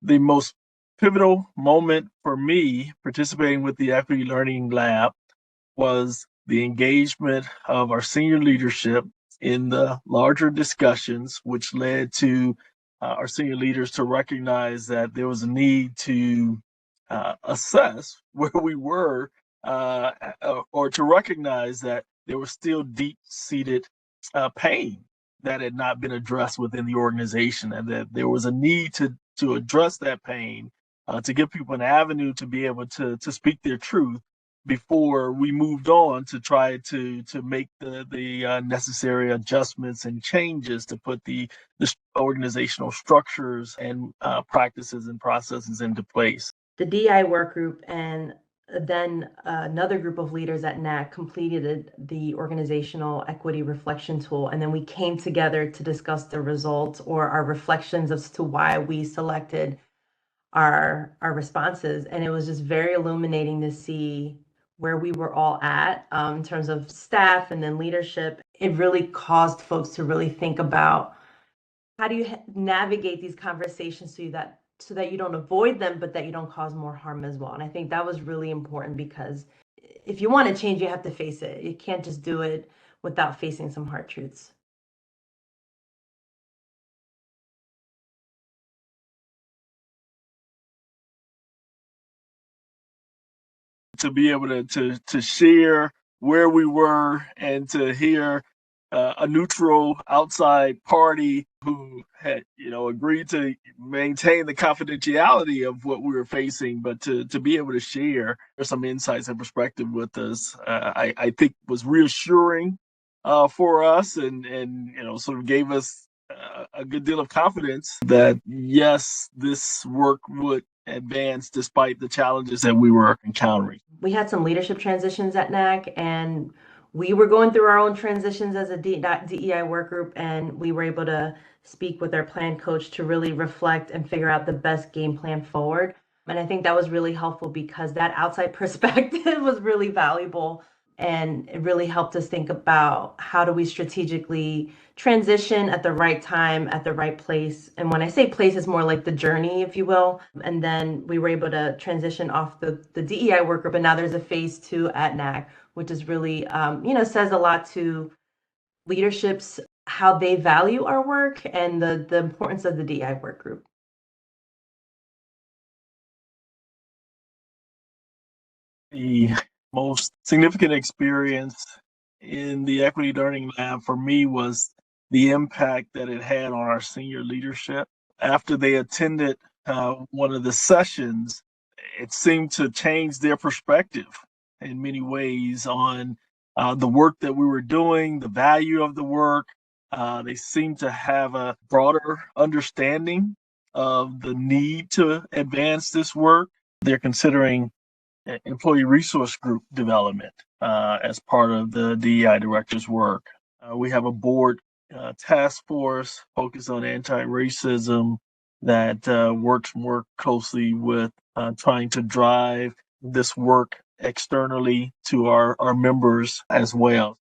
The most pivotal moment for me participating with the Equity Learning Lab was the engagement of our senior leadership in the larger discussions, which led to our senior leaders to recognize that there was a need to assess where we were, or to recognize that there was still deep seated pain that had not been addressed within the organization, and that there was a need to address that pain, to give people an avenue to be able to speak their truth before we moved on to try to make the necessary adjustments and changes to put the organizational structures and practices and processes into place. The DI work group and then another group of leaders at NAC completed the organizational equity reflection tool. And then we came together to discuss the results or our reflections as to why we selected our responses. And it was just very illuminating to see where we were all at in terms of staff and then leadership. It really caused folks to really think about how do you navigate these conversations so that you don't avoid them, but that you don't cause more harm as well. And I think that was really important because if you want to change, you have to face it. You can't just do it without facing some hard truths. To be able to share where we were and to hear a neutral outside party who had agreed to maintain the confidentiality of what we were facing, but to be able to share some insights and perspective with us, I think was reassuring for us, and sort of gave us a good deal of confidence that yes, this work would advance despite the challenges that we were encountering. We had some leadership transitions at NAC, and we were going through our own transitions as a DEI work group, and we were able to speak with our plan coach to really reflect and figure out the best game plan forward. And I think that was really helpful because that outside perspective was really valuable, and it really helped us think about how do we strategically transition at the right time, at the right place. And when I say place, it's more like the journey, if you will. And then we were able to transition off the DEI work group, and now there's a phase 2 at NAC, which is really, says a lot to leaderships, how they value our work and the importance of the DEI work group. The most significant experience in the Equity Learning Lab for me was the impact that it had on our senior leadership. After they attended one of the sessions, it seemed to change their perspective in many ways on the work that we were doing, the value of the work. They seemed to have a broader understanding of the need to advance this work. They're considering employee resource group development as part of the DEI director's work. We have a board task force focused on anti-racism that works more closely with trying to drive this work externally to our members as well.